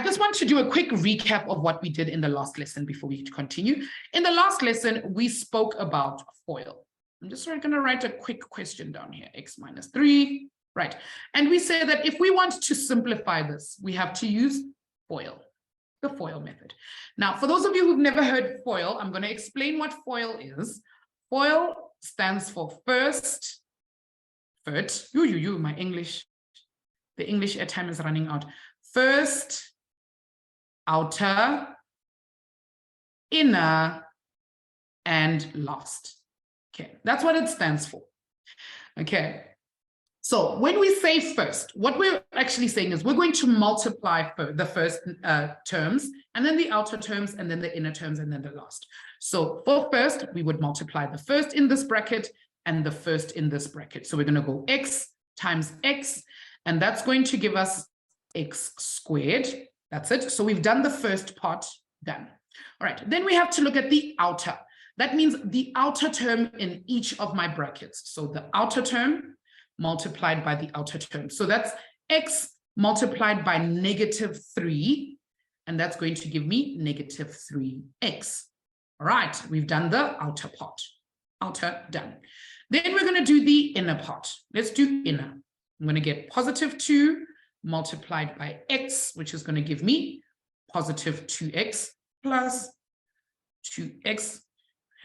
just want to do a quick recap of what we did in the last lesson before we continue. In the last lesson, we spoke about FOIL. I'm just going to write a quick question down here, x minus 3, right? And we say that if we want to simplify this, we have to use FOIL, the FOIL method. Now, for those of you who've never heard FOIL, I'm going to explain what FOIL is. FOIL stands for first, my English, the English airtime is running out. First, outer, inner, and last. Okay, that's what it stands for. Okay, so when we say first, what we're actually saying is we're going to multiply the first terms, and then the outer terms, and then the inner terms, and then the last. So for first, we would multiply the first in this bracket and the first in this bracket. So we're going to go x times x, and that's going to give us x squared. That's it. So we've done the first part, done. All right, then we have to look at the outer. That means the outer term in each of my brackets. So the outer term multiplied by the outer term. So that's x multiplied by -3, and that's going to give me -3x. All right, we've done the outer part. Outer, done. Then we're going to do the inner part. Let's do inner. I'm going to get +2 multiplied by x, which is going to give me +2x plus 2x.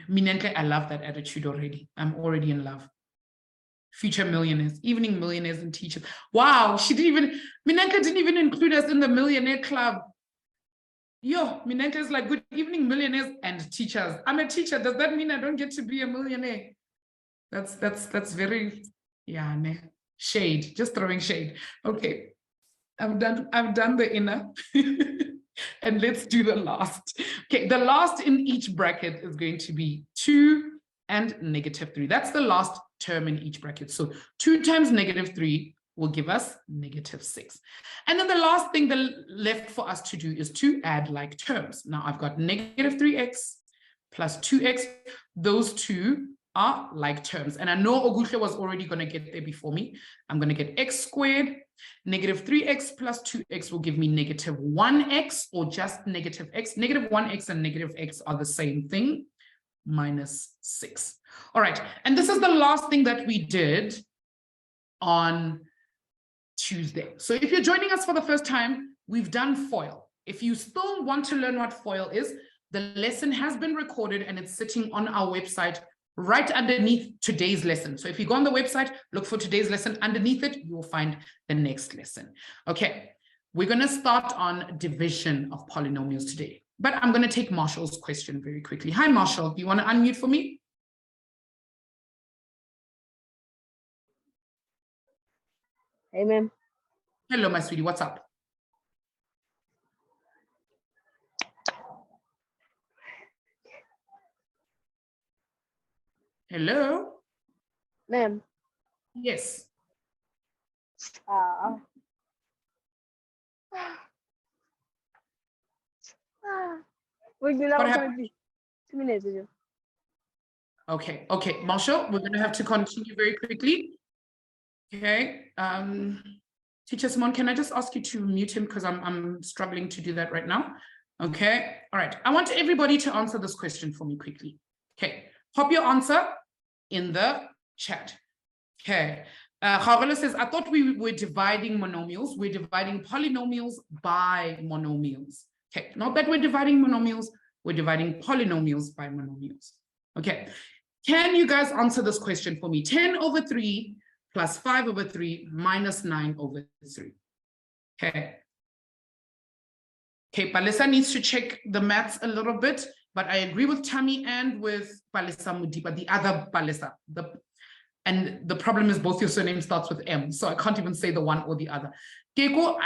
Minentle, I love that attitude already. I'm already in love. Future millionaires, evening millionaires and teachers. Wow, Minentle didn't even include us in the millionaire club. Yo, Minentle is like, good evening millionaires and teachers. I'm a teacher. Does that mean I don't get to be a millionaire? That's very, yeah, shade, just throwing shade. Okay, I've done the inner. And let's do the last. Okay, the last in each bracket is going to be 2 and -3. That's the last term in each bracket. So 2 times -3 will give us -6. And then the last thing that left for us to do is to add like terms. Now I've got -3x plus 2x. Those two are like terms. And I know Oguhle was already going to get there before me. I'm going to get x squared. -3x plus 2x will give me -1x, or just -x. -1x and -x are the same thing, -6. All right, and this is the last thing that we did on Tuesday. So if you're joining us for the first time, we've done FOIL. If you still want to learn what FOIL is, the lesson has been recorded and it's sitting on our website right underneath today's lesson. So if you go on the website, look for today's lesson, underneath it, you will find the next lesson. Okay, we're going to start on division of polynomials today, but I'm going to take Marshall's question very quickly. Hi, Marshall, do you want to unmute for me? Hey, ma'am. Hello, my sweetie, what's up? Hello? Ma'am. Yes. What happened? 2 minutes ago. Okay, Marshall, we're going to have to continue very quickly. Okay, Teacher Simone, can I just ask you to mute him because I'm struggling to do that right now? Okay, all right. I want everybody to answer this question for me quickly. Okay, pop your answer in the chat. Okay, Charlotte says, I thought we were dividing monomials. We're dividing polynomials by monomials. Okay, not that we're dividing monomials, we're dividing polynomials by monomials. Okay, can you guys answer this question for me? 10/3 plus 5/3 minus 9/3. Okay. Okay, Palisa needs to check the maths a little bit, but I agree with Tammy and with Palisa Mudipa, the other Palisa. And the problem is both your surnames starts with M, so I can't even say the one or the other. Keko,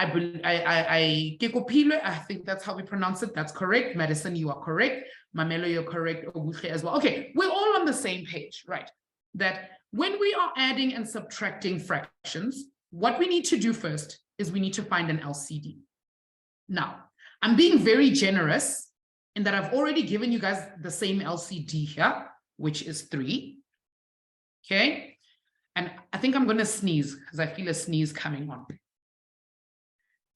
Keko Pile, I think that's how we pronounce it. That's correct. Madison, you are correct. Mamelo, you're correct. Oguche as well. Okay, we're all on the same page, right? That when we are adding and subtracting fractions, what we need to do first is we need to find an LCD. Now, I'm being very generous in that I've already given you guys the same LCD here, which is 3. Okay, and I think I'm going to sneeze because I feel a sneeze coming on.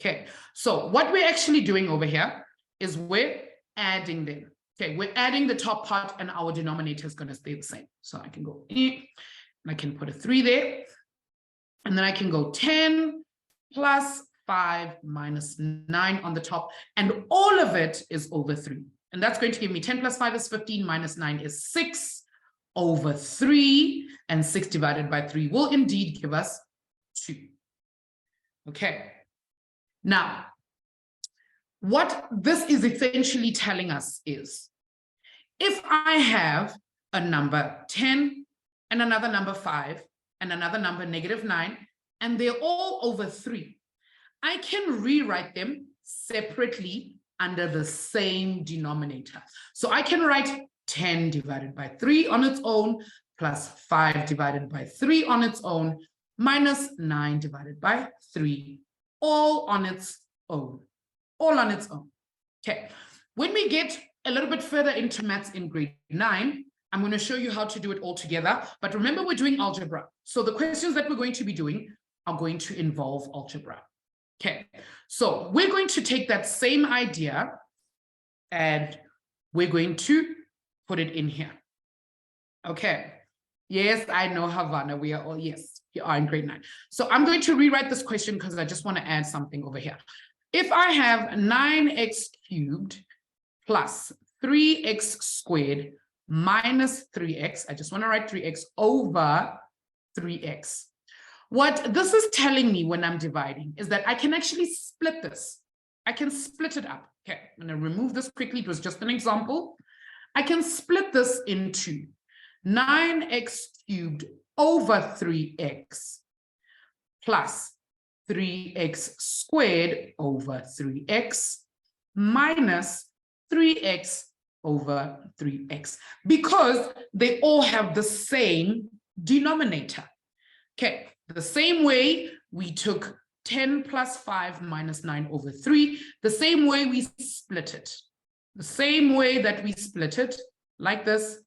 Okay, so what we're actually doing over here is we're adding them. Okay, we're adding the top part and our denominator is going to stay the same. So I can go and I can put a 3 there. And then I can go 10 plus 5 minus 9 on the top. And all of it is over 3. And that's going to give me 10 plus 5 is 15 minus 9 is 6 over 3. And 6 divided by 3 will indeed give us 2. Okay. Now, what this is essentially telling us is, if I have a number 10 and another number 5 and another number -9, and they're all over 3, I can rewrite them separately under the same denominator. So I can write 10 divided by 3 on its own, plus 5 divided by 3 on its own, minus 9 divided by 3, all on its own. All on its own. Okay. When we get a little bit further into maths in grade 9, I'm going to show you how to do it all together. But remember, we're doing algebra. So the questions that we're going to be doing are going to involve algebra. Okay. So we're going to take that same idea and we're going to put it in here. Okay. Yes, I know, Havana. We are all, yes, you are in grade 9. So I'm going to rewrite this question because I just want to add something over here. If I have 9x cubed plus 3x squared minus 3x, I just want to write 3x over 3x. What this is telling me when I'm dividing is that I can actually split this. I can split it up. Okay, I'm going to remove this quickly. It was just an example. I can split this into 9x cubed over 3x plus 3x squared over 3x minus 3x over 3x, because they all have the same denominator. Okay, the same way we took 10 plus 5 minus 9 over 3, the same way we split it. The same way that we split it, like this,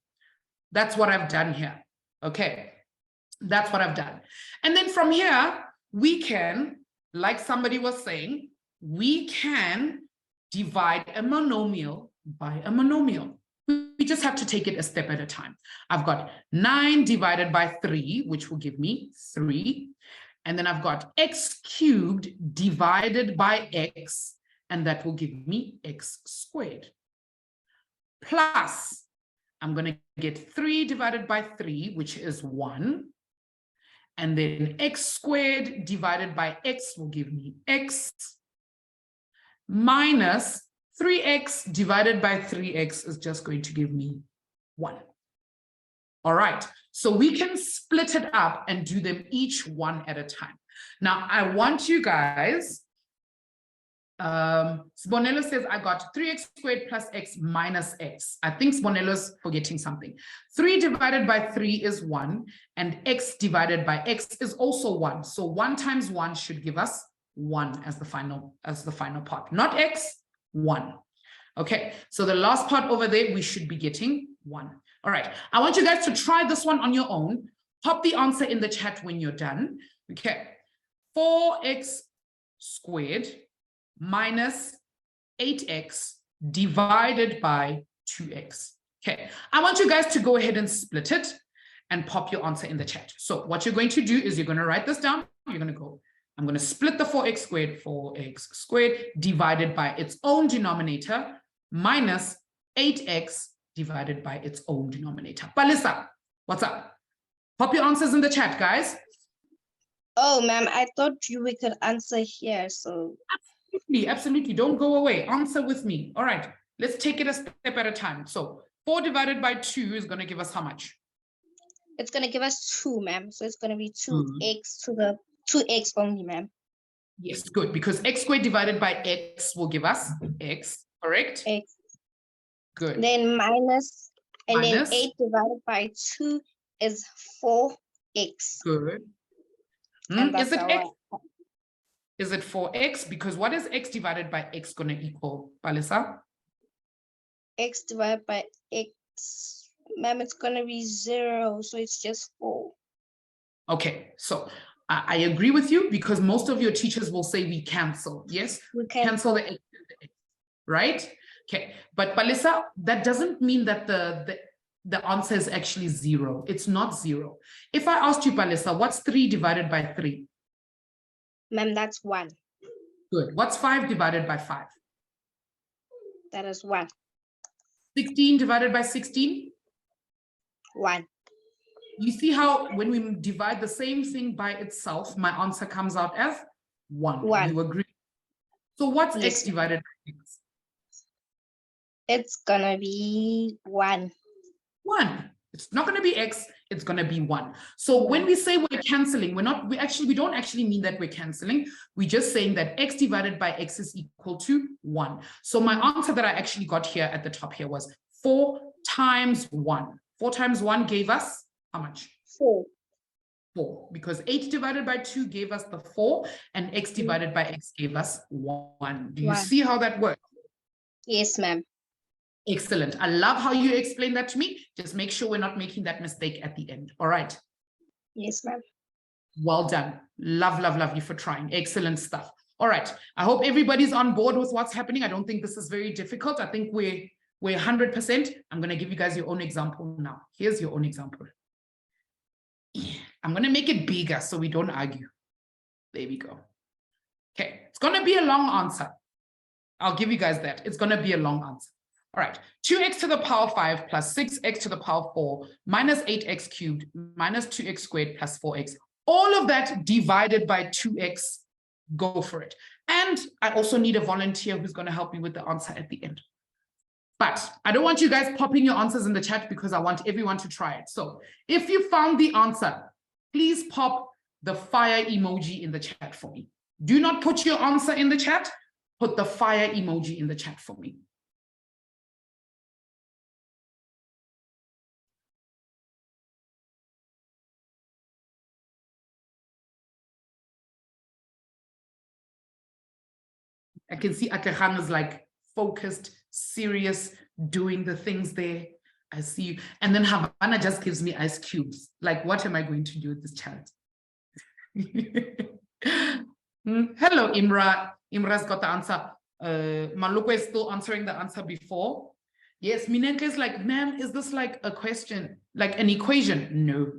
that's what I've done here. Okay, that's what I've done. And then from here, we can, like somebody was saying, we can divide a monomial by a monomial. We just have to take it a step at a time. I've got 9 divided by 3, which will give me 3. And then I've got x cubed divided by x, and that will give me x squared. Plus, I'm going to get 3 divided by 3, which is 1. And then x squared divided by x will give me x minus 3x divided by 3x is just going to give me 1. All right, so we can split it up and do them each one at a time. Now, I want you guys, Sbonello says, I got 3x squared plus x minus x. I think Sbonello's forgetting something. 3 divided by 3 is 1, and x divided by x is also 1. So 1 times 1 should give us 1 as the final part. Not x, 1. Okay, so the last part over there, we should be getting 1. All right, I want you guys to try this one on your own. Pop the answer in the chat when you're done. Okay, 4x squared minus 8x divided by 2x. Okay, I want you guys to go ahead and split it and pop your answer in the chat. So what you're going to do is you're going to write this down. You're going to go, I'm going to split the 4x squared divided by its own denominator minus 8x divided by its own denominator. Palisa, what's up? Pop your answers in the chat, guys. Oh, ma'am, I thought we could answer here, so. Absolutely. Don't go away. Answer with me. All right. Let's take it a step at a time. So 4 divided by 2 is going to give us how much? It's going to give us 2, ma'am. So it's going to be 2x to the 2x only, ma'am. Yes, good. Because x squared divided by x will give us x, correct? X. Good. Then minus, and Minus. then 8 divided by 2 is 4x. Good. Is it x? Is it 4x? Because what is x divided by x going to equal, Palisa? X divided by x, ma'am, it's going to be 0. So it's just 4. Okay, so I agree with you because most of your teachers will say we cancel. Yes, We can cancel the x, right? Okay, but Palisa, that doesn't mean that the answer is actually 0. It's not 0. If I asked you, Palisa, what's 3 divided by 3? ma'am, that's 1. Good. What's 5 divided by 5? That is 1. 16 divided by 16? 1. You see how when we divide the same thing by itself, my answer comes out as 1. 1. You agree? So what's Yes. x divided by x? It's gonna be 1. 1. It's not going to be x, it's going to be 1. So when we say we're canceling, we don't actually mean that we're canceling. We're just saying that x divided by x is equal to 1. So my answer that I actually got here at the top here was 4 times 1. 4 times 1 gave us how much? 4. 4, because 8 divided by 2 gave us the 4, and x divided by x gave us 1. Do you 1. see how that works? Yes, ma'am. Excellent. I love how you explain that to me. Just make sure we're not making that mistake at the end. All right. Yes, ma'am. Well done. Love you for trying. Excellent stuff. All right. I hope everybody's on board with what's happening. I don't think this is very difficult. I think we're 100%. I'm going to give you guys your own example now. Here's your own example. I'm going to make it bigger so we don't argue. There we go. Okay. It's going to be a long answer. I'll give you guys that. It's going to be a long answer. All right, 2x to the power 5 plus 6x to the power 4 minus 8x cubed minus 2x squared plus 4x. All of that divided by 2x. Go for it. And I also need a volunteer who's going to help me with the answer at the end. But I don't want you guys popping your answers in the chat because I want everyone to try it. So if you found the answer, please pop the fire emoji in the chat for me. Do not put your answer in the chat. Put the fire emoji in the chat for me. I can see Akehang is like focused, serious, doing the things there. I see you. And then Havana just gives me ice cubes. Like, what am I going to do with this child? Hello, Imra. Imra's got the answer. Maluko is still answering the answer before. Yes, Minenke is like, ma'am, is this like a question, like an equation? No.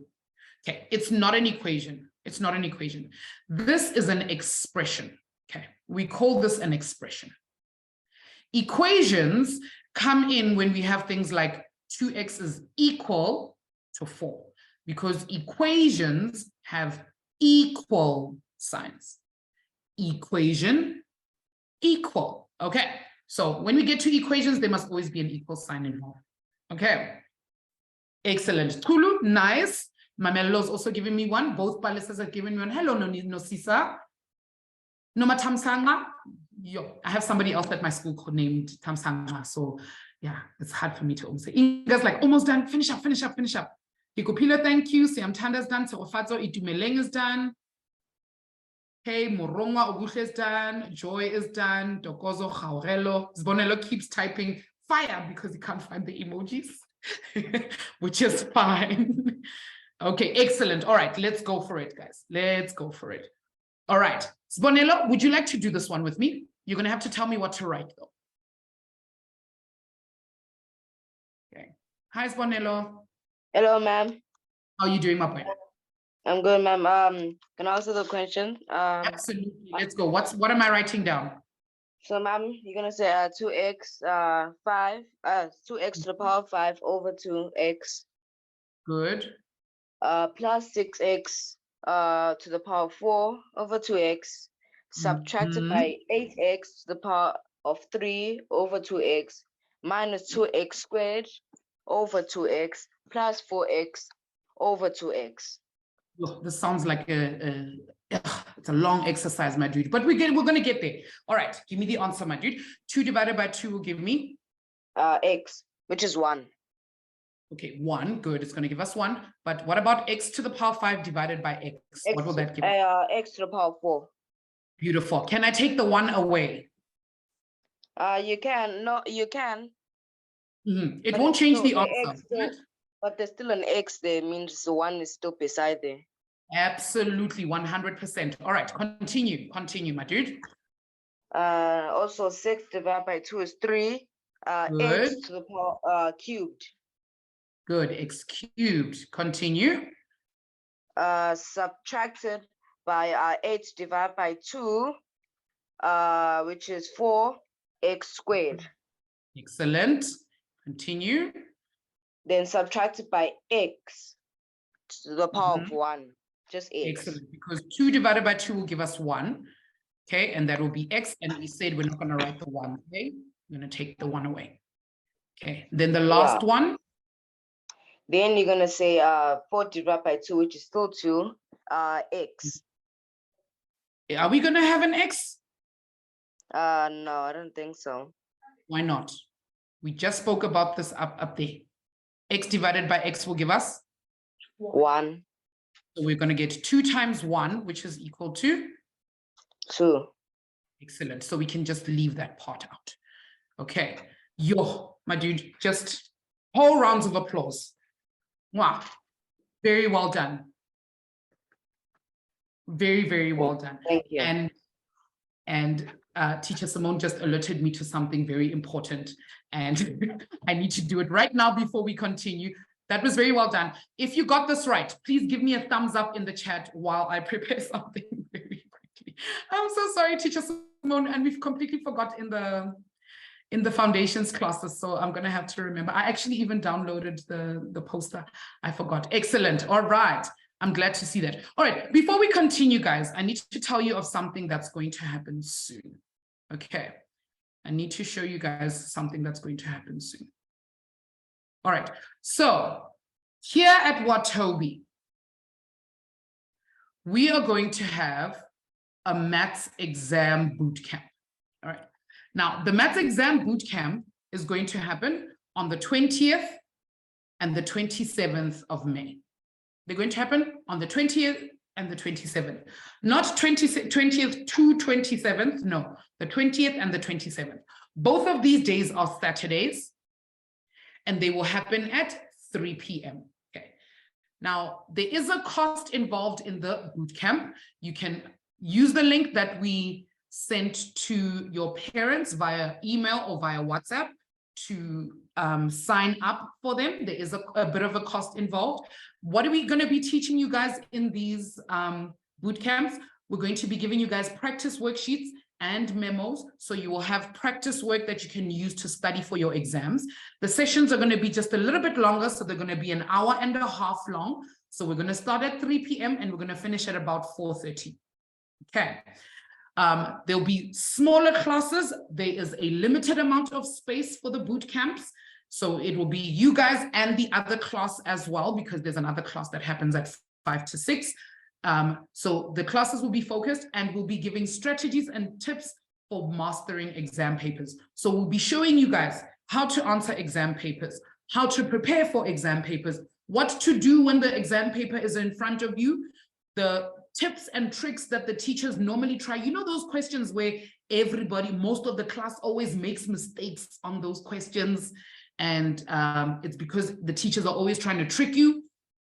Okay, it's not an equation. It's not an equation. This is an expression. Okay, we call this an expression. Equations come in when we have things like 2x is equal to 4, because equations have equal signs. Equation, equal. Okay, so when we get to equations, there must always be an equal sign involved. Okay, excellent. Tulu, nice. Mamelo's also giving me one. Both Palisas are giving me one. Hello, Nosisa. Noma Tamsanga. Yo, I have somebody else at my school named Tamsanga. So yeah, it's hard for me to almost say. Inga's like, almost done. Finish up. Hikopila, thank you. Siam Tanda's done. Serofazo Itumeleng is done. Okay, Moronga Obuche is done. Joy is done. Dokozo Jaurelo. Zbonelo keeps typing fire because he can't find the emojis, which is fine. Okay, excellent. All right, let's go for it, guys. Let's go for it. All right. Zbonelo, would you like to do this one with me? You're going to have to tell me what to write, though. Okay. Hi, Zbonelo. Hello, ma'am. How are you doing, my boy? I'm good, ma'am. Can I answer the question? Absolutely. Let's go. What am I writing down? So, ma'am, you're gonna say 2x 2x to the power 5 over 2x. Good. Plus 6x to the power 4 over 2x, subtracted by 8x to the power of 3 over 2x, minus 2x squared over 2x, plus 4x over 2x. Oh, this sounds like it's a long exercise, my dude, but we're going to get there. All right, give me the answer, my dude. 2 divided by 2 will give me? X, which is 1. Okay, 1, good. It's going to give us 1. But what about x to the power 5 divided by x? What will that give us? X to the power 4. Beautiful. Can I take the 1 away? You can. No, you can. It won't change the answer. But there's still an X there, means the 1 is still beside there. Absolutely, 100%. All right, continue, my dude. Also 6 divided by 2 is 3. Good. X to the power cubed. Good, x cubed. Continue. Subtracted by 8 divided by 2, which is 4x squared. Excellent. Continue. Then subtracted by x to the power of 1, just x. Excellent, because 2 divided by 2 will give us 1. Okay, and that will be x, and we said we're not going to write the 1, okay? We're going to take the 1 away. Okay, then the last one. Then you're going to say 4 divided by 2, which is still 2, x. Are we going to have an x? No, I don't think so. Why not? We just spoke about this up there. X divided by x will give us 1. So we're going to get 2 times 1, which is equal to 2. Excellent. So we can just leave that part out. Okay. Yo, my dude, just whole rounds of applause. Wow. Very well done. Very, very well done. Thank you. And Teacher Simone just alerted me to something very important, and I need to do it right now before we continue. That was very well done. If you got this right, please give me a thumbs up in the chat while I prepare something very quickly. I'm so sorry, Teacher Simone, and we've completely forgot in the foundations classes, so I'm going to have to remember. I actually even downloaded the poster. I forgot. Excellent. All right. I'm glad to see that. All right. Before we continue, guys, I need to tell you of something that's going to happen soon. Okay. I need to show you guys something that's going to happen soon. All right. So here at Watobe, we are going to have a maths exam bootcamp. All right. Now, the maths exam bootcamp is going to happen on the 20th and the 27th of May. They're going to happen on the 20th and the 27th. Not 20th to 27th, no, the 20th and the 27th. Both of these days are Saturdays, and they will happen at 3 p.m. Okay. Now, there is a cost involved in the bootcamp. You can use the link that we sent to your parents via email or via WhatsApp to sign up for them. There is a bit of a cost involved. What are we going to be teaching you guys in these boot camps? We're going to be giving you guys practice worksheets and memos, so you will have practice work that you can use to study for your exams. The sessions are going to be just a little bit longer, so they're going to be an hour and a half long. So we're going to start at 3 p.m. and we're going to finish at about 4:30. Okay. There'll be smaller classes. There is a limited amount of space for the boot camps. So it will be you guys and the other class as well, because there's another class that happens at 5 to 6. So the classes will be focused, and we'll be giving strategies and tips for mastering exam papers. So we'll be showing you guys how to answer exam papers, how to prepare for exam papers, what to do when the exam paper is in front of you, the tips and tricks that the teachers normally try. You know, those questions where most of the class always makes mistakes on those questions. And it's because the teachers are always trying to trick you.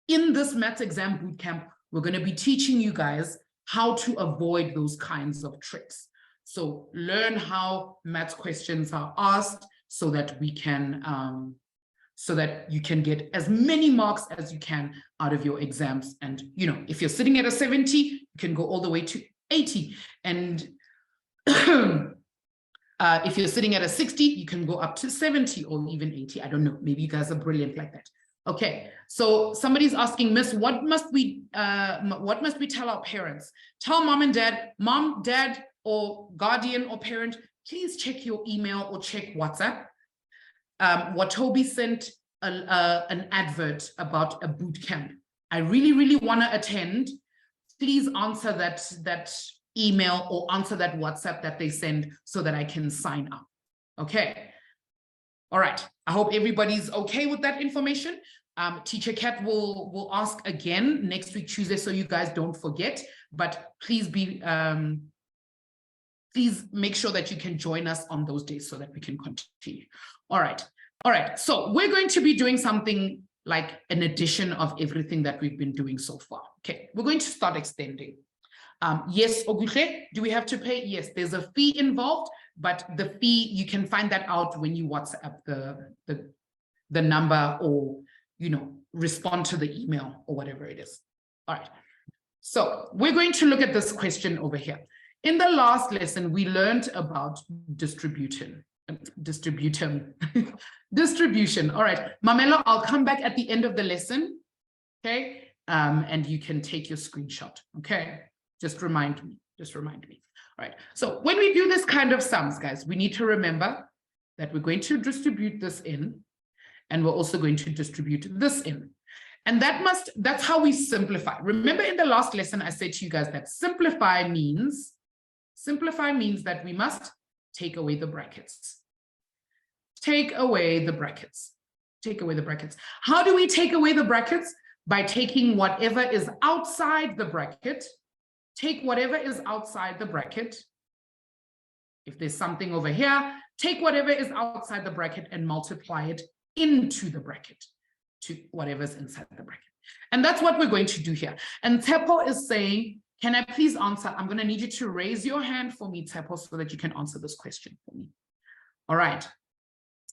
In this maths exam bootcamp, we're going to be teaching you guys how to avoid those kinds of tricks. So learn how maths questions are asked so that we can, so that you can get as many marks as you can out of your exams. And, you know, if you're sitting at a 70, you can go all the way to 80. And if you're sitting at a 60, you can go up to 70 or even 80. I don't know. Maybe you guys are brilliant like that. Okay. So somebody's asking, Miss, what must we tell our parents? Tell mom, dad, or guardian or parent, please check your email or check WhatsApp. Watobe sent an advert about a boot camp. I really, really want to attend. Please answer that email or answer that WhatsApp that they send so that I can sign up. Okay. All right. I hope everybody's okay with that information. Teacher Kat will ask again next week, Tuesday, so you guys don't forget. But please please make sure that you can join us on those days so that we can continue. All right. All right. So we're going to be doing something like an addition of everything that we've been doing so far. Okay, we're going to start extending. Yes, Oguhle, do we have to pay? Yes, there's a fee involved, but the fee, you can find that out when you WhatsApp the number, or, you know, respond to the email or whatever it is. All right. So we're going to look at this question over here. In the last lesson, we learned about distribution. Distribution. All right, Mamelo, I'll come back at the end of the lesson, okay? And you can take your screenshot, okay? Just remind me. All right, so when we do this kind of sums, guys, we need to remember that we're going to distribute this in, and we're also going to distribute this in. And that's how we simplify. Remember in the last lesson, I said to you guys that simplify means that we must take away the brackets. Take away the brackets. How do we take away the brackets? By taking whatever is outside the bracket. Take whatever is outside the bracket. If there's something over here, take whatever is outside the bracket and multiply it into the bracket, to whatever's inside the bracket. And that's what we're going to do here. And Tepo is saying, can I please answer? I'm going to need you to raise your hand for me, Tepo, so that you can answer this question for me. All right.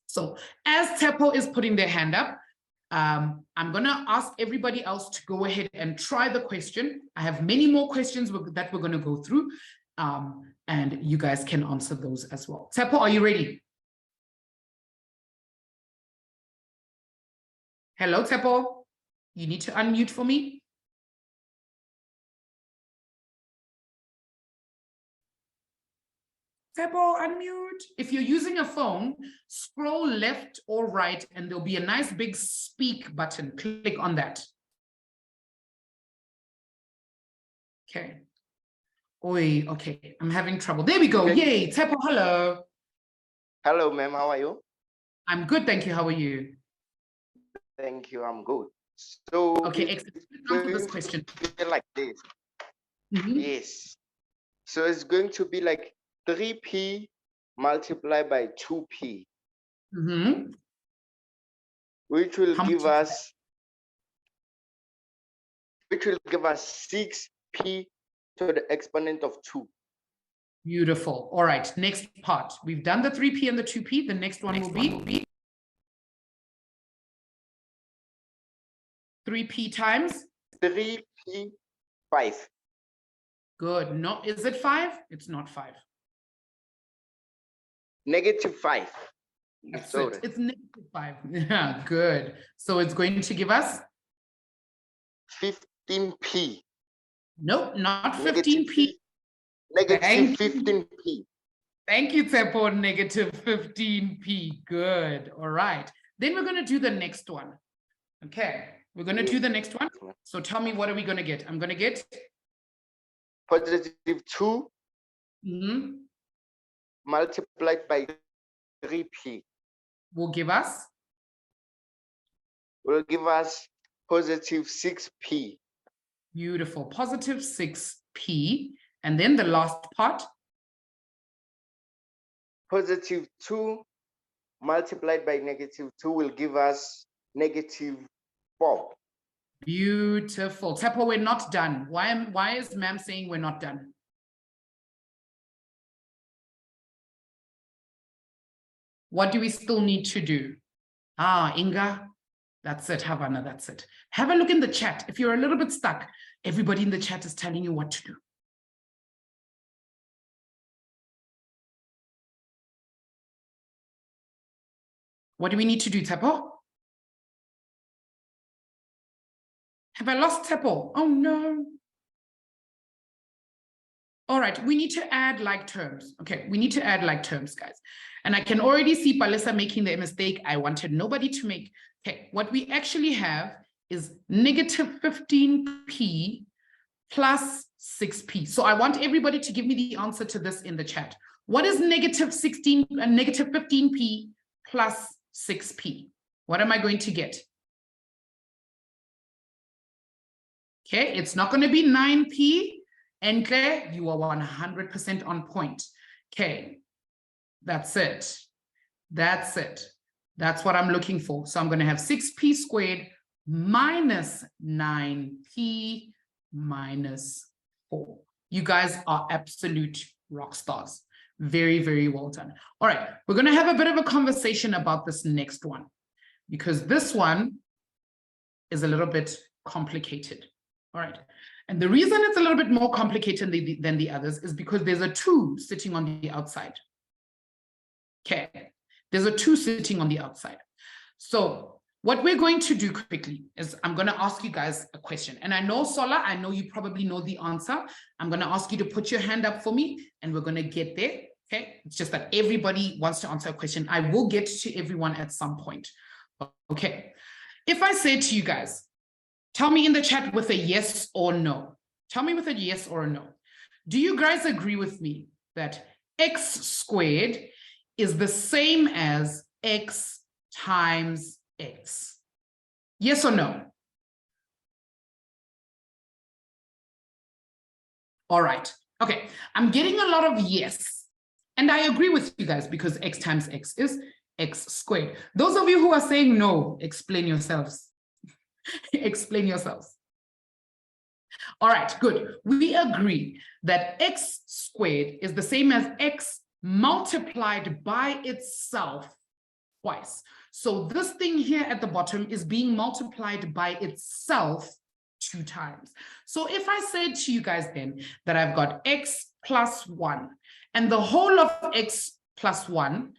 So as Tepo is putting their hand up, I'm going to ask everybody else to go ahead and try the question. I have many more questions that we're going to go through, and you guys can answer those as well. Tepo, are you ready? Hello, Tepo. You need to unmute for me. Tepo, unmute. If you're using a phone, scroll left or right, and there'll be a nice big speak button. Click on that. Okay. Oi, okay. I'm having trouble. There we go. Okay. Yay. Tepo, hello. Hello, ma'am. How are you? I'm good, thank you. How are you? Thank you. I'm good. So, okay, excellent. Answer this question. Like this. Yes. So it's going to be like 3p multiplied by 2p, which will give us 6p to the exponent of 2. Beautiful. All right, next part. We've done the 3p and the 2p. The next one will be 3p times 3p 5. Good. No, is it 5? It's not 5. -5. That's it. It's -5. Yeah, good. So it's going to give us 15p. Nope, not 15p. Negative 15p. Thank you, Tepo. Negative 15p. Good. All right. Then we're going to do the next one. Okay. We're going to do the next one. So tell me, what are we going to get? I'm going to get positive 2 multiplied by 3p. Will give us positive 6p. Beautiful. Positive 6p. And then the last part. Positive 2 multiplied by -2 will give us -4. Beautiful. Tepo, we're not done. Why is ma'am saying we're not done? What do we still need to do? Inga, that's it. Havana, that's it. Have a look in the chat. If you're a little bit stuck, everybody in the chat is telling you what to do. What do we need to do, Tepo? Have I lost Tepo? Oh, no. All right, we need to add like terms. Okay, we need to add like terms, guys. And I can already see Palisa making the mistake. I wanted nobody to make. Okay, what we actually have is -15p plus 6p. So I want everybody to give me the answer to this in the chat. What is -15p plus 6p? What am I going to get? Okay, it's not going to be 9p. And Claire, you are 100% on point. Okay, that's it. That's it. That's what I'm looking for. So I'm going to have 6p squared minus 9p minus 4. You guys are absolute rock stars. Very, very well done. All right, we're going to have a bit of a conversation about this next one, because this one is a little bit complicated. All right. And the reason it's a little bit more complicated than the others is because there's a 2 sitting on the outside. Okay. There's a 2 sitting on the outside. So what we're going to do quickly is I'm going to ask you guys a question. And I know, Sola, I know you probably know the answer. I'm going to ask you to put your hand up for me, and we're going to get there. Okay. It's just that everybody wants to answer a question. I will get to everyone at some point. Okay. If I say to you guys, tell me in the chat with a yes or no. Tell me with a yes or a no. Do you guys agree with me that x squared is the same as x times x? Yes or no? All right. Okay. I'm getting a lot of yes. And I agree with you guys because x times x is x squared. Those of you who are saying no, explain yourselves. Explain yourselves. All right, good. We agree that x squared is the same as x multiplied by itself twice. So this thing here at the bottom is being multiplied by itself 2 times. So if I said to you guys then that I've got x plus 1 and the whole of x plus 1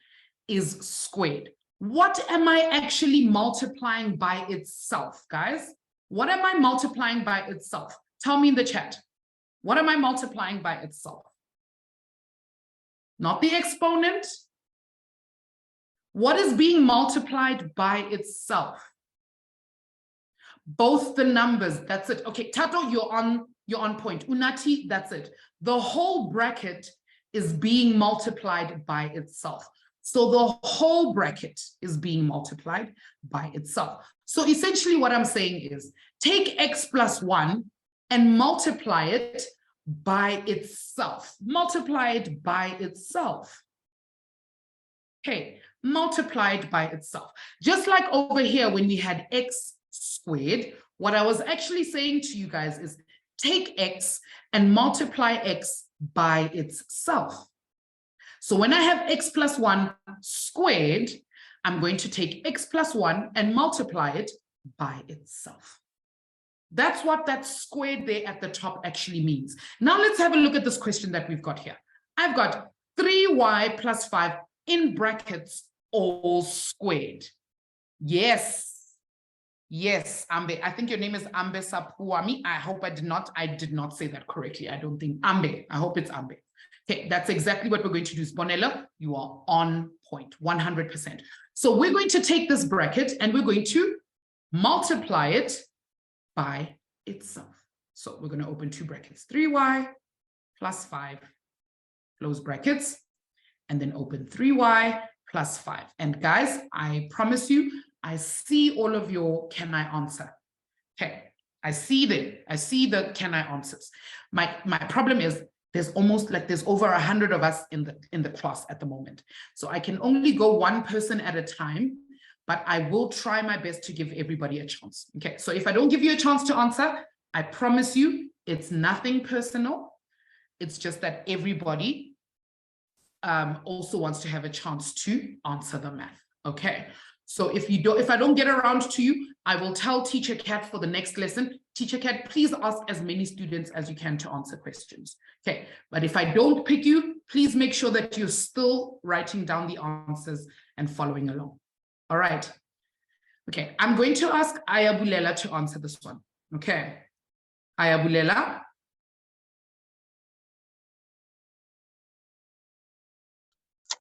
is squared, what am I actually multiplying by itself, guys? What am I multiplying by itself? Tell me in the chat. What am I multiplying by itself? Not the exponent. What is being multiplied by itself? Both the numbers. That's it. Okay, Tato, you're on point. Unati, that's it. The whole bracket is being multiplied by itself. So the whole bracket is being multiplied by itself. So essentially what I'm saying is take x plus 1 and multiply it by itself. Multiply it by itself. Okay, multiply it by itself. Just like over here when we had x squared, what I was actually saying to you guys is take x and multiply x by itself. So when I have x plus 1 squared, I'm going to take x plus 1 and multiply it by itself. That's what that squared there at the top actually means. Now let's have a look at this question that we've got here. I've got 3y plus 5 in brackets all squared. Yes. Yes, Ambe. I think your name is Ambe Sapuami. I hope I did not say that correctly. I don't think Ambe. I hope it's Ambe. Okay, that's exactly what we're going to do. Bonella, you are on point, 100%. So we're going to take this bracket and we're going to multiply it by itself. So we're going to open 2 brackets, 3y plus 5, close brackets, and then open 3y plus 5. And guys, I promise you, I see all of your can I answer. Okay, I see the can I answers. My problem is there's over 100 of us in the class at the moment. So I can only go one person at a time, but I will try my best to give everybody a chance. Okay, so if I don't give you a chance to answer, I promise you it's nothing personal. It's just that everybody also wants to have a chance to answer the math. Okay, so if I don't get around to you, I will tell Teacher Kat for the next lesson, Teacher Kat, please ask as many students as you can to answer questions. Okay, but if I don't pick you, please make sure that you're still writing down the answers and following along. All right. Okay, I'm going to ask Ayabulela to answer this one. Okay, Ayabulela.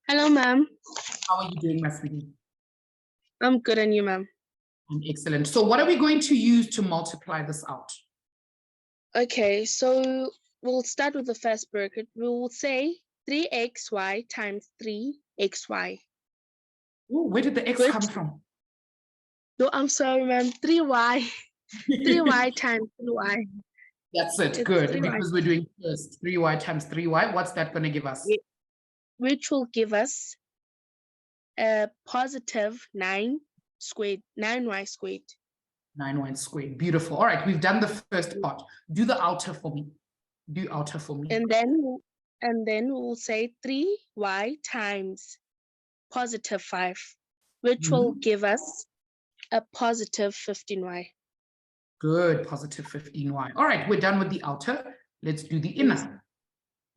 Hello, ma'am. How are you doing, my sweetie? I'm good, and you, ma'am? Excellent. So what are we going to use to multiply this out? Okay, so we'll start with the first bracket. We will say 3xy times 3xy. Ooh, where did the x come from? No, I'm sorry, ma'am. 3y. 3y times 3y. That's it. Good. Because we're doing first 3y times 3y. What's that going to give us? Which will give us a positive 9y squared. 9y squared. Beautiful. All right, we've done the first part. Do the outer for me. Do outer for me. And then we'll say 3y times positive 5, which will give us a positive 15y. Good, positive 15y. All right, we're done with the outer. Let's do the inner.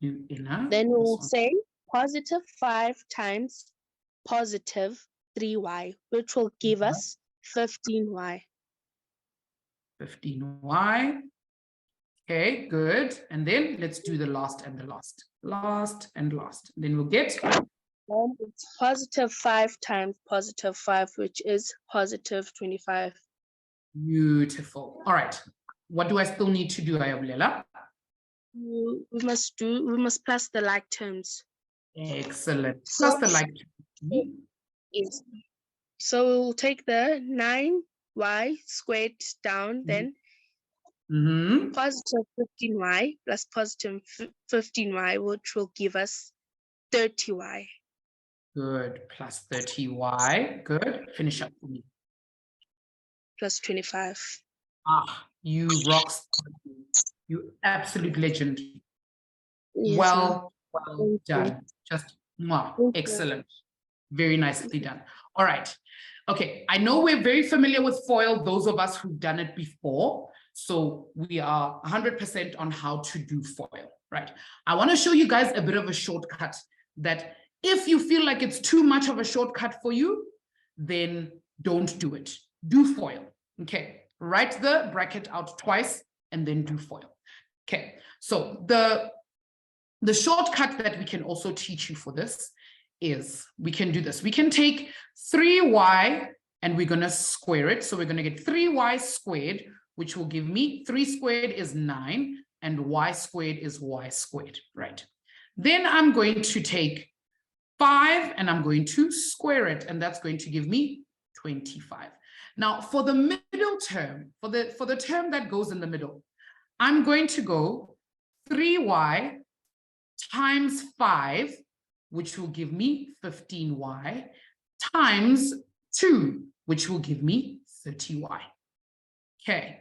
Do inner. Then we'll say positive 5 times positive 3y, which will give us 15y. 15y. Okay, good. And then let's do the last and the last. Last and last. Then we'll get. And it's positive 5 times positive 5, which is positive 25. Beautiful. All right. What do I still need to do, Ayabulela? We must plus the like terms. Excellent. So- Plus the like. Yes. So we'll take the 9y squared down, then positive 15y plus positive 15y, which will give us 30y. Good. Plus 30y. Good. Finish up for me. Plus 25. Ah, you rock star. You absolute legend. Yes, Well Thank you. done. Just Thank you. excellent. Very nicely done. All right. Okay. I know we're very familiar with FOIL, those of us who've done it before. So we are 100% on how to do FOIL, right? I want to show you guys a bit of a shortcut that if you feel like it's too much of a shortcut for you, then don't do it. Do FOIL. Okay. Write the bracket out twice and then do FOIL. Okay. So the shortcut that we can also teach you for this is we can do this. We can take 3y and we're going to square it. So we're going to get 3y squared, which will give me 3 squared is 9 and y squared is y squared, right? Then I'm going to take 5 and I'm going to square it, and that's going to give me 25. Now for the middle term, for the term that goes in the middle, I'm going to go 3y times 5, which will give me 15y, times 2, which will give me 30y. Okay.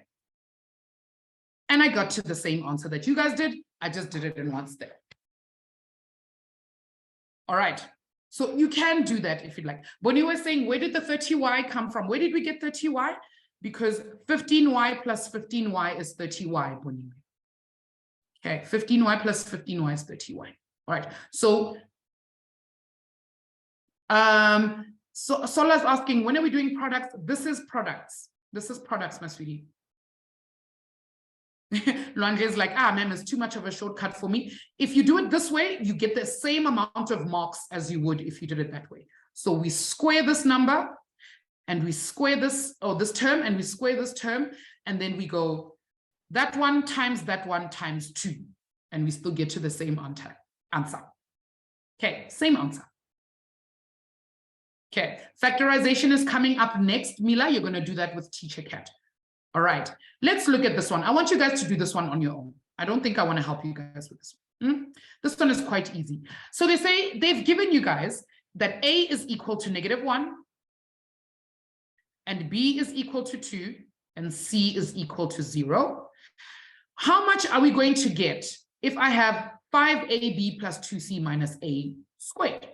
And I got to the same answer that you guys did. I just did it in one step. All right. So you can do that if you like. When you were saying, where did the 30y come from? Where did we get 30y? Because 15y plus 15y is 30y. Okay, 15y plus 15y is 30y. All right. So Sola's asking, when are we doing products? This is products. This is products, my sweetie. Luandre is like, ma'am, it's too much of a shortcut for me. If you do it this way, you get the same amount of marks as you would if you did it that way. So we square this number and we square this, this term, and we square this term, and then we go that one times 2, and we still get to the same answer. Okay, same answer. Okay, factorization is coming up next. Mila, you're going to do that with Teacher Cat. All right, let's look at this one. I want you guys to do this one on your own. I don't think I want to help you guys with this one. This one is quite easy. So they say they've given you guys that A is equal to -1, and B is equal to 2, and C is equal to 0. How much are we going to get if I have 5AB plus 2C minus A squared?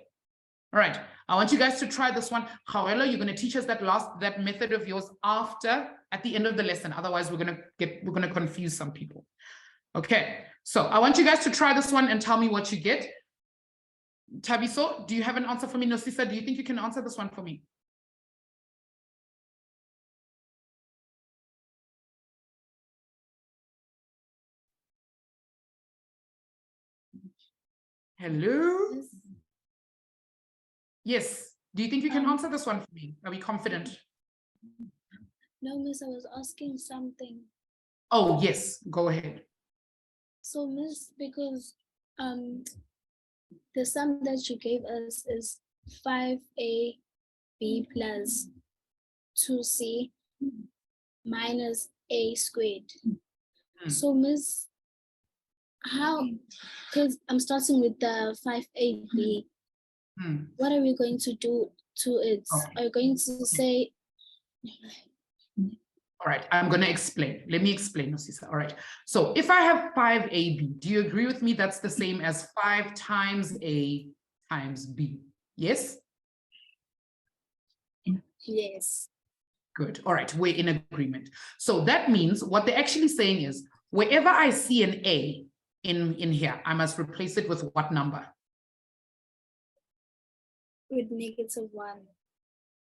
All right, I want you guys to try this one. However, you're going to teach us that method of yours at the end of the lesson. Otherwise, we're going to confuse some people. Okay, so I want you guys to try this one and tell me what you get. Tabiso, do you have an answer for me? Nosisa, do you think you can answer this one for me? Hello? Yes. Do you think you can answer this one for me? Are we confident? No, Miss, I was asking something. Oh, yes. Go ahead. So, Miss, because the sum that you gave us is 5AB plus 2C minus A squared. So, Miss, how, because I'm starting with the 5AB, what are we going to do to it? Okay. Are you going to say All right, I'm going to explain. Let me explain, Nosisa. All right. So if I have 5AB, do you agree with me that's the same as 5 times A times B? Yes? Yes. Good. All right, we're in agreement. So that means what they're actually saying is wherever I see an A in here, I must replace it with what number? With -1.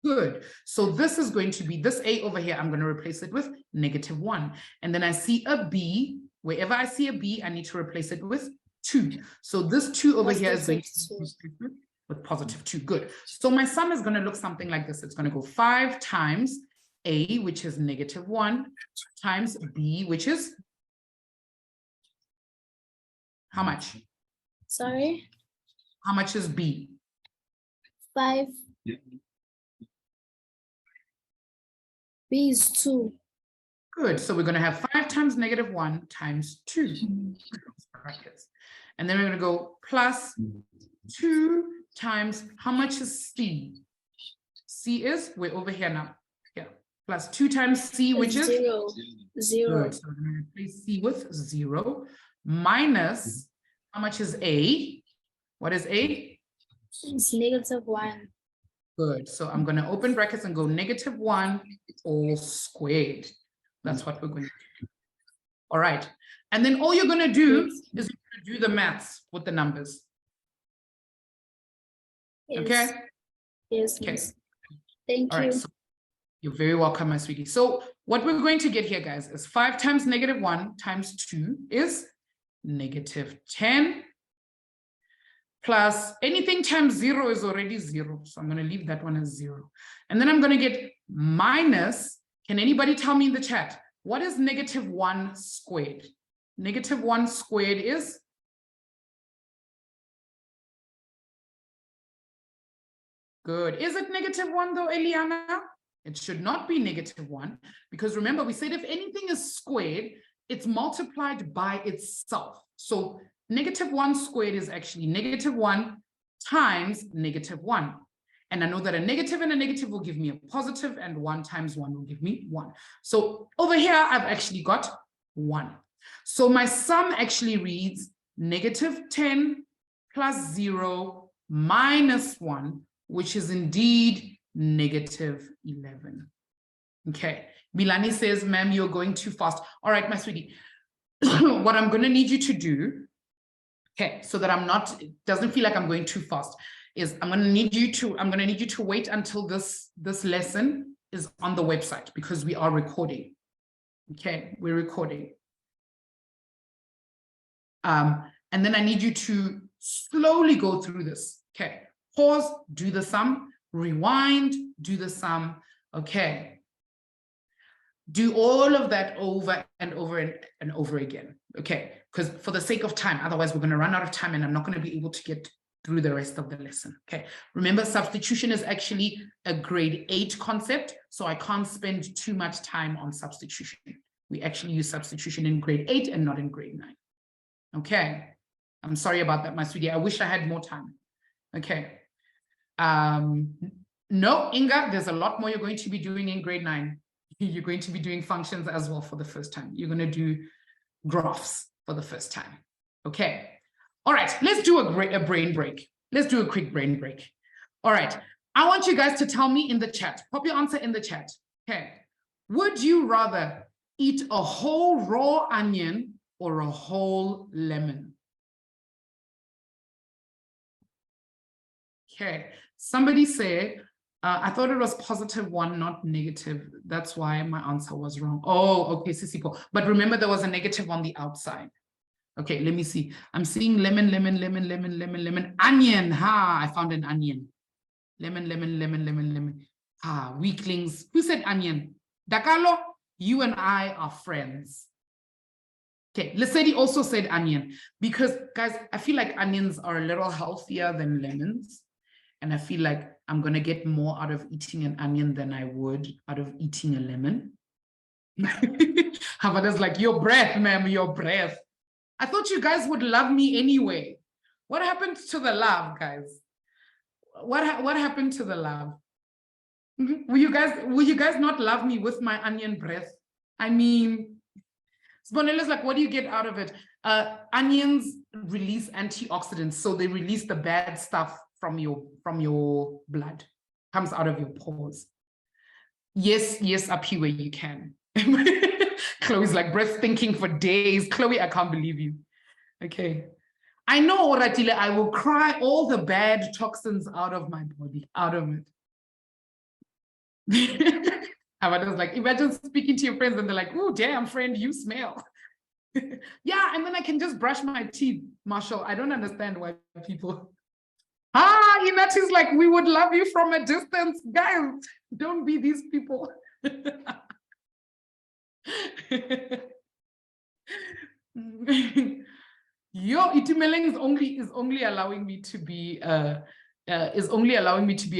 Good. So this is going to be this A over here. I'm going to replace it with -1. And then I see a B. Wherever I see a B, I need to replace it with 2. So this 2 over here is going to be with +2. Good. So my sum is going to look something like this. It's going to go 5 times A, which is -1, times B, which is how much? Sorry. How much is B? 5. B is 2. Good. So we're going to have 5 times -1 times 2. Brackets. And then we're going to go plus 2 times, how much is C? C is, we're over here now. Yeah. Plus 2 times C, which is? 0. 0. Good. So we're going to replace C with 0 minus, how much is A? What is A? It's -1. Good. So I'm going to open brackets and go -1 all squared. That's what we're going to do. All right. And then all you're going to do is you're going to do the maths with the numbers. Yes. Okay? Yes. Okay. Yes. Thank All you. right. So you're very welcome, my sweetie. So what we're going to get here, guys, is 5 times -1 times 2 is -10. Plus anything times 0 is already 0. So I'm going to leave that one as 0. And then I'm going to get minus, can anybody tell me in the chat, what is -1 squared? -1 squared is? Good. Is it -1 though, Eliana? It should not be -1 because remember we said if anything is squared, it's multiplied by itself. So -1 squared is actually -1 times -1. And I know that a negative and a negative will give me a positive and 1 times 1 will give me 1. So over here, I've actually got 1. So my sum actually reads -10 plus 0 minus 1, which is indeed -11. Okay. Milani says, ma'am, you're going too fast. All right, my sweetie. What I'm going to need you to do, okay, so that it doesn't feel like I'm going too fast, is I'm going to need you to wait until this lesson is on the website because we are recording. Okay, we're recording. And then I need you to slowly go through this. Okay, pause, do the sum, rewind, do the sum. Okay. Do all of that over and over and over again. Okay, because for the sake of time, otherwise we're going to run out of time and I'm not going to be able to get through the rest of the lesson. Okay, remember substitution is actually a grade 8 concept, so I can't spend too much time on substitution. We actually use substitution in grade 8 and not in grade 9. Okay, I'm sorry about that, my sweetie. I wish I had more time. Okay. No, Inga, there's a lot more you're going to be doing in grade 9. You're going to be doing functions as well for the first time. You're going to do graphs for the first time. Okay. All right. Let's do a brain break. Let's do a quick brain break. All right. I want you guys to tell me in the chat. Pop your answer in the chat. Okay. Would you rather eat a whole raw onion or a whole lemon? Okay. Somebody said, I thought it was +1, not negative. That's why my answer was wrong. Oh, okay, Sisipo. But remember, there was a negative on the outside. Okay, let me see. I'm seeing lemon, lemon, lemon, lemon, lemon, lemon, onion. Ha, I found an onion. Lemon, lemon, lemon, lemon, lemon. Ah, weaklings. Who said onion? Dakalo, you and I are friends. Okay, Lesedi also said onion. Because, guys, I feel like onions are a little healthier than lemons. And I feel like I'm going to get more out of eating an onion than I would out of eating a lemon. Havana's like, your breath, ma'am, your breath. I thought you guys would love me anyway. What happened to the love, guys? What happened to the love? Will you guys not love me with my onion breath? I mean, Sbonella's like, what do you get out of it? Onions release antioxidants, so they release the bad stuff from your blood, comes out of your pores. Yes, up here where you can. Chloe's like breath thinking for days. Chloe, I can't believe you. Okay. I know, Oratile, I will cry all the bad toxins out of my body, out of it. I was like, imagine speaking to your friends and they're like, oh, damn, friend, you smell. Yeah, and then I can just brush my teeth, Marshall. I don't understand why people... Inat is like, we would love you from a distance. Guys, don't be these people. Yo, Itimeleng is only allowing me to be a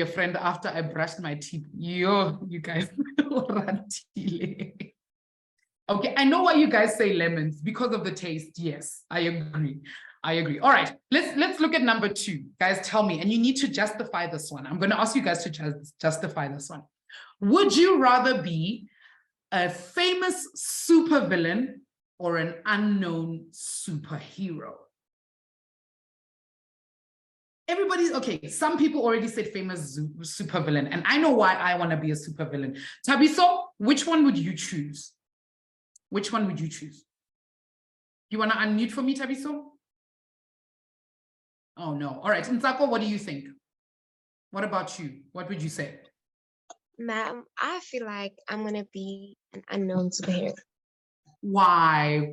friend after I brushed my teeth. Yo, you guys. Okay, I know why you guys say lemons, because of the taste. Yes, I agree. All right, let's look at number 2. Guys, tell me, and you need to justify this one. I'm going to ask you guys to justify this one. Would you rather be a famous supervillain or an unknown superhero? Everybody's okay. Some people already said famous supervillain, and I know why I want to be a supervillain. Tabiso, which one would you choose? Which one would you choose? You want to unmute for me, Tabiso? Oh, no. All right. Nsako, what do you think? What about you? What would you say? Ma'am, I feel like I'm going to be an unknown superhero. Why?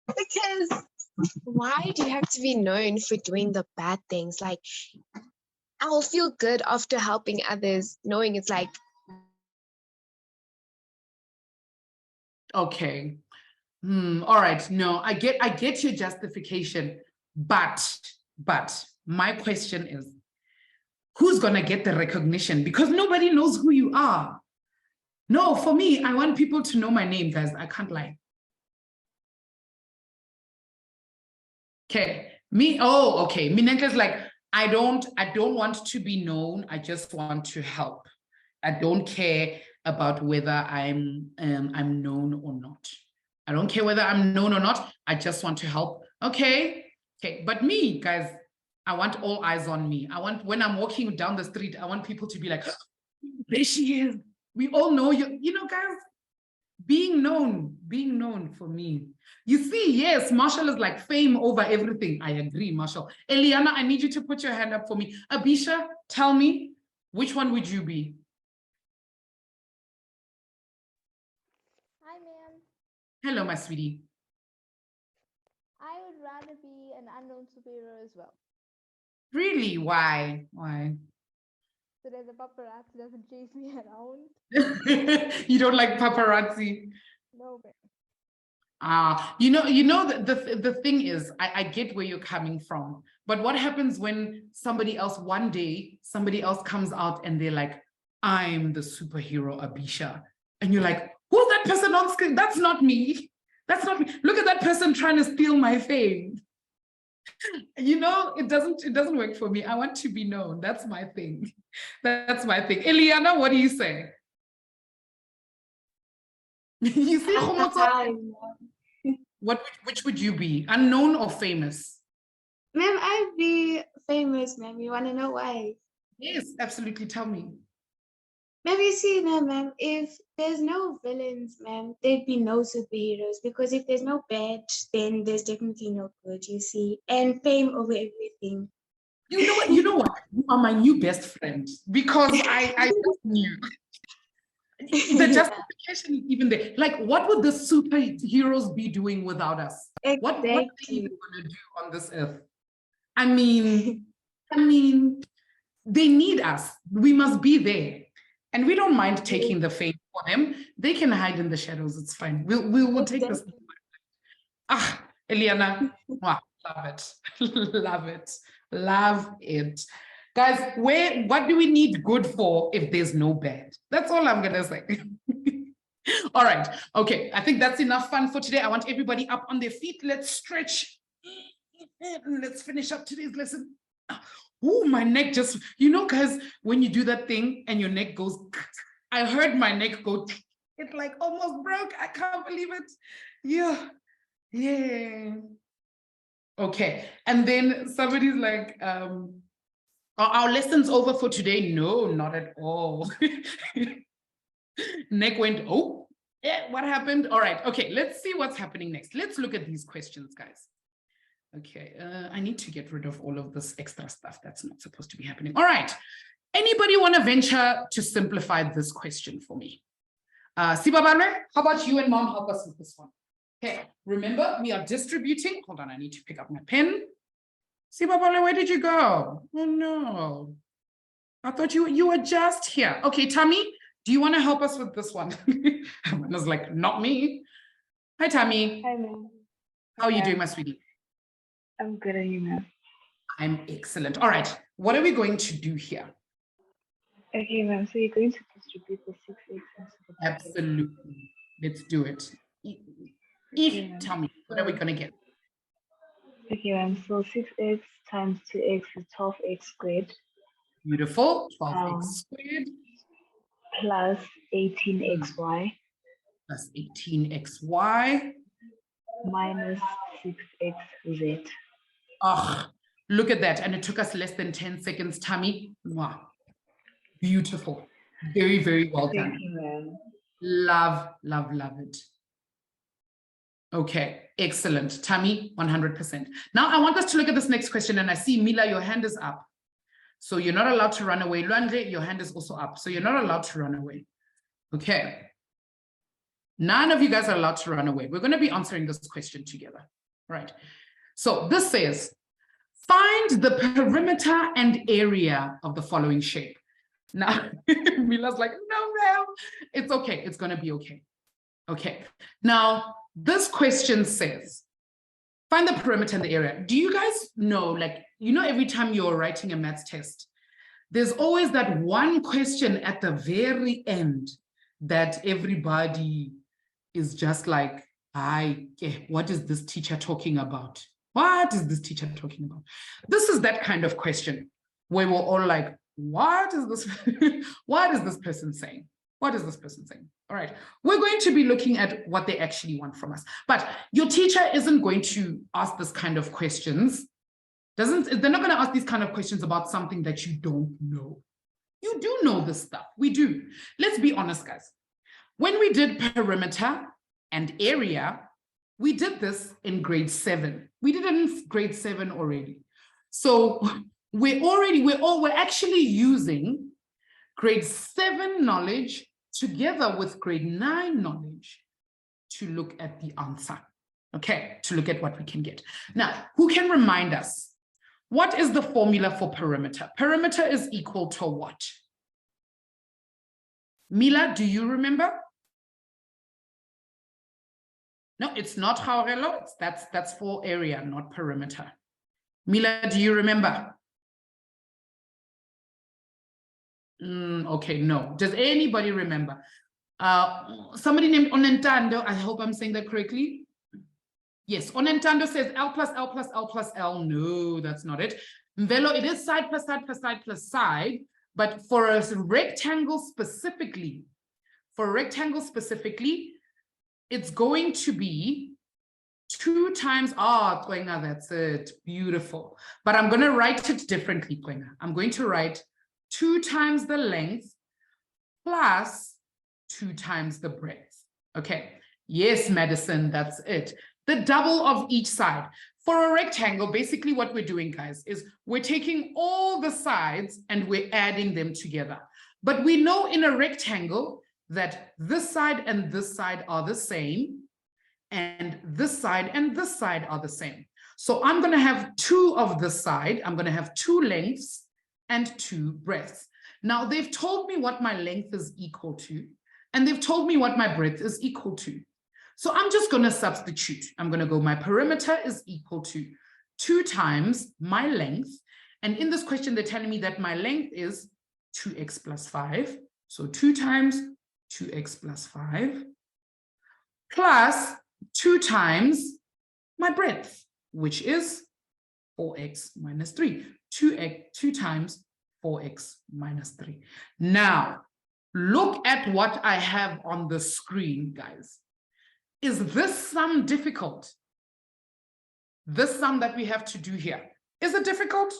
Because why do you have to be known for doing the bad things? Like, I will feel good after helping others, knowing it's like... Okay. All right. No, I get your justification, but my question is, who's gonna get the recognition? Because nobody knows who you are. No, for me, I want people to know my name, guys. I can't lie. Okay. Okay. Minenka's like, I don't want to be known. I just want to help. I don't care about whether I'm known or not. I don't care whether I'm known or not. I just want to help. Okay. But me, guys, I want all eyes on me. I want, when I'm walking down the street, I want people to be like, there she is. We all know you. You know, guys, being known for me. You see, yes, Marshall is like fame over everything. I agree, Marshall. Eliana, I need you to put your hand up for me. Abisha, tell me, which one would you be? Hi, ma'am. Hello, my sweetie. I would rather be an unknown superhero as well. Really? Why? So that the paparazzi doesn't chase me around. You don't like paparazzi? No, ma'am. The thing is, I get where you're coming from, but what happens when one day somebody else comes out and they're like, I'm the superhero Abisha, and you're like, who's that person on screen? That's not me. Look at that person trying to steal my fame. It doesn't work for me. I want to be known. That's my thing. Eliana, what do you say? You see, which would you be? Unknown or famous? Ma'am, I'd be famous, ma'am. You want to know why? Yes, absolutely. Tell me. Ma'am, you see, ma'am, if there's no villains, ma'am, there'd be no superheroes. Because if there's no bad, then there's definitely no good, you see. And fame over everything. You know what? You are my new best friend. Because I just knew. The justification is even there. Like, what would the superheroes be doing without us? Exactly. What are they even going to do on this earth? I mean, they need us. We must be there. And we don't mind taking the fame for them. They can hide in the shadows. It's fine. We'll take this. Eliana, love it. Love it. Guys, what do we need good for if there's no bad? That's all I'm gonna say. All right. Okay. I think that's enough fun for today. I want everybody up on their feet. Let's stretch. Let's finish up today's lesson. Oh, my neck guys, when you do that thing and your neck goes, I heard my neck go, It like almost broke. I can't believe it. Yeah. Yeah. Okay. And then somebody's like, are our lessons over for today? No, not at all. Nick went, oh, yeah, what happened? All right. Okay, let's see what's happening next. Let's look at these questions, guys. Okay, I need to get rid of all of this extra stuff that's not supposed to be happening. All right. Anybody want to venture to simplify this question for me? Sibabale, how about you and mom help us with this one? Okay, remember we are distributing. Hold on, I need to pick up my pen. Sibabale, where did you go? Oh no. I thought you were just here. Okay, Tammy, do you want to help us with this one? I was like, not me. Hi, Tammy. Hi, ma'am. How are you doing, my sweetie? I'm good at you, ma'am. I'm excellent. All right, what are we going to do here? Okay, ma'am. So you're going to distribute the 6x. Absolutely. Let's do it. Okay, Tell me, what are we going to get? Okay, ma'am. So 6x times 2x is 12x squared. Beautiful. 12x squared. Plus 18xy. Plus 18xy. Minus 6xz. Oh, look at that. And it took us less than 10 seconds, Tammy. Wow. Beautiful. Very, very well done. Thank you, ma'am. Love, love, love it. Okay, excellent. Tammy, 100%. Now I want us to look at this next question, and I see Mila, your hand is up. So you're not allowed to run away. Luandre, your hand is also up. So you're not allowed to run away. Okay. None of you guys are allowed to run away. We're going to be answering this question together. Right. So this says, find the perimeter and area of the following shape. Now, Mila's like, no, ma'am. It's okay. It's going to be okay. Okay. Now, this question says, find the perimeter and the area. Do you guys know, like, you know, every time you're writing a maths test, there's always that one question at the very end that everybody is just like, what is this teacher talking about? What is this teacher talking about? This is that kind of question where we're all like, what is this? What is this person saying? What is this person saying? All right, we're going to be looking at what they actually want from us. But your teacher isn't going to ask this kind of questions. They're not going to ask these kind of questions about something that you don't know. You do know this stuff. We do. Let's be honest, guys. When we did perimeter and area, we did this in grade 7. We did it in grade 7 already. So we're actually using grade 7 knowledge together with grade 9 knowledge to look at the answer. Okay, to look at what we can get. Now, who can remind us? What is the formula for perimeter? Perimeter is equal to what? Mila, do you remember? No, it's not Jaurelo. That's for area, not perimeter. Mila, do you remember? Okay, no. Does anybody remember? Somebody named Onentando, I hope I'm saying that correctly. Yes, Onentando says L plus L plus L plus L. No, that's not it. Mvelo, it is side plus side plus side plus side, but for a rectangle specifically, it's going to be 2 times, Kwenga, that's it, beautiful. But I'm going to write it differently, Kwenga. I'm going to write 2 times the length plus 2 times the breadth. Okay, yes, Madison, that's it. The double of each side. For a rectangle, basically what we're doing, guys, is we're taking all the sides and we're adding them together. But we know in a rectangle that this side and this side are the same, and this side and this side are the same. So I'm going to have 2 of this side. I'm going to have 2 lengths and 2 breadths. Now, they've told me what my length is equal to, and they've told me what my breadth is equal to. So I'm just going to substitute. I'm going to go, my perimeter is equal to 2 times my length. And in this question, they're telling me that my length is 2x plus 5. So 2 times 2x plus 5 plus 2 times my breadth, which is 4x minus 3. 2 times 4x minus 3. Now, Look at what I have on the screen, guys. Is this sum difficult? This sum that we have to do here, is it difficult?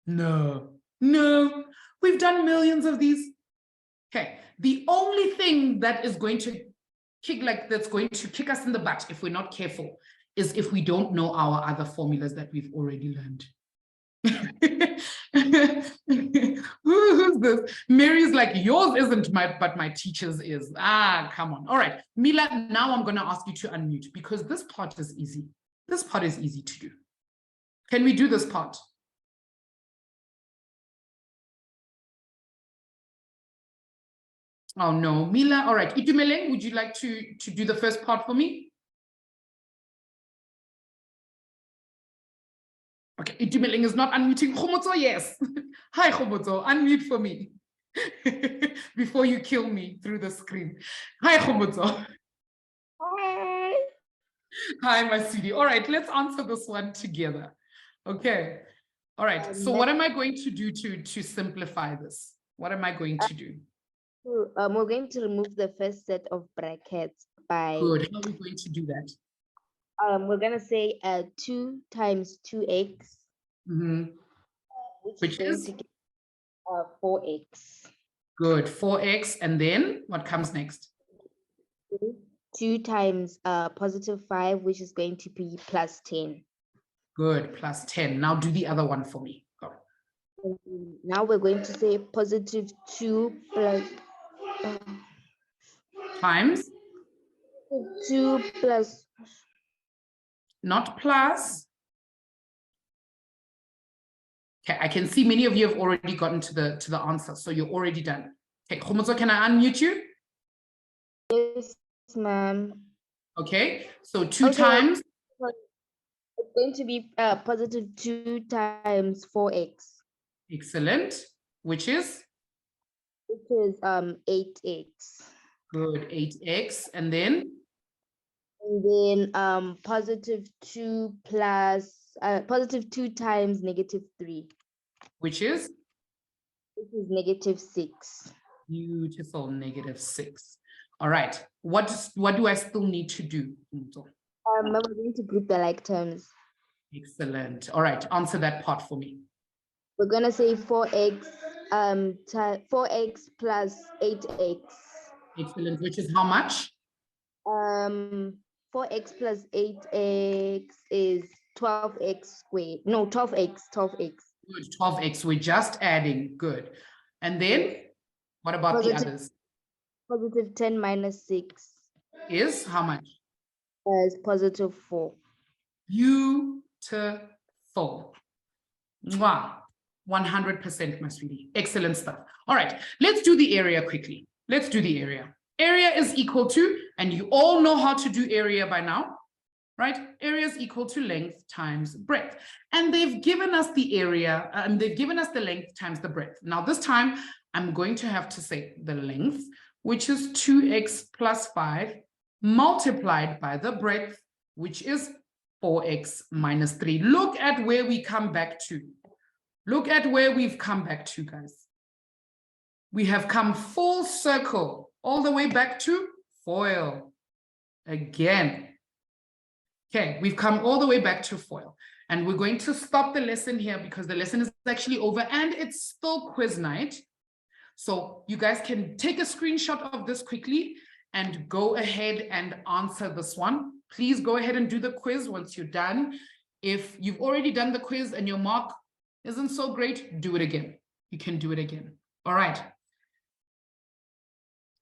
No, no, we've done millions of these. Okay, the only thing that is going to kick us in the butt if we're not careful is if we don't know our other formulas that we've already learned. Who's this? Mary's like, yours isn't but my teacher's is. Ah, come on. All right, Mila, now I'm going to ask you to unmute because this part is easy. This part is easy to do. Can we do this part? Oh no, Mila. All right, Itumeleng, would you like to do the first part for me? Okay, Itumeleng is not unmuting. Khomotso, yes. Hi, Khomotso, unmute for me before you kill me through the screen. Hi, Khomotso. Hi. Hi, my sweetie. All right, let's answer this one together. Okay. All right. So what am I going to do to simplify this? What am I going to do? We're going to remove the first set of brackets by. Good. How are we going to do that? We're gonna say 2 times 2x, which is to give, 4x. Good. 4x, and then what comes next? 2 times positive 5, which is going to be plus 10. Good. Plus 10. Now do the other one for me. Go. Now we're going to say positive 2 plus times 2 plus. Not plus. Okay, I can see many of you have already gotten to the answer, so you're already done. Okay, Khomotso, can I unmute you? Yes, ma'am. Okay, so 2 times. It's going to be positive 2 times 4x. Excellent. Which is? Which is 8x. Good, 8x, and then? And then positive 2 plus positive 2 times negative 3. Which is? Which is negative 6. Beautiful, negative 6. All right. What do I still need to do? We're going to group the like terms. Excellent. All right. Answer that part for me. We're gonna say 4x 4x plus 8x. Excellent. Which is how much? 4x plus 8x is 12x squared. No, 12x. Good, 12x. We're just adding. Good. And then what about the others? Positive 10 minus 6. Is how much? Is positive 4. Beautiful. Mwah. 100%, my sweetie. Excellent stuff. All right. Let's do the area quickly. Let's do the area. Area is equal to, and you all know how to do area by now, right? Area is equal to length times breadth. And they've given us the area, and they've given us the length times the breadth. Now this time, I'm going to have to say the length, which is 2x plus 5 multiplied by the breadth, which is 4x minus 3. Look at where we come back to. Look at where we've come back to, guys. We have come full circle all the way back to FOIL again. Okay, we've come all the way back to FOIL. And we're going to stop the lesson here because the lesson is actually over and it's still quiz night. So you guys can take a screenshot of this quickly and go ahead and answer this one. Please go ahead and do the quiz once you're done. If you've already done the quiz and your mark isn't so great, do it again. You can do it again. All right.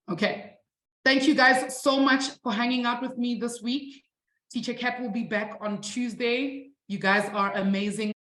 Okay. Thank you guys so much for hanging out with me this week. Teacher Kat will be back on Tuesday. You guys are amazing.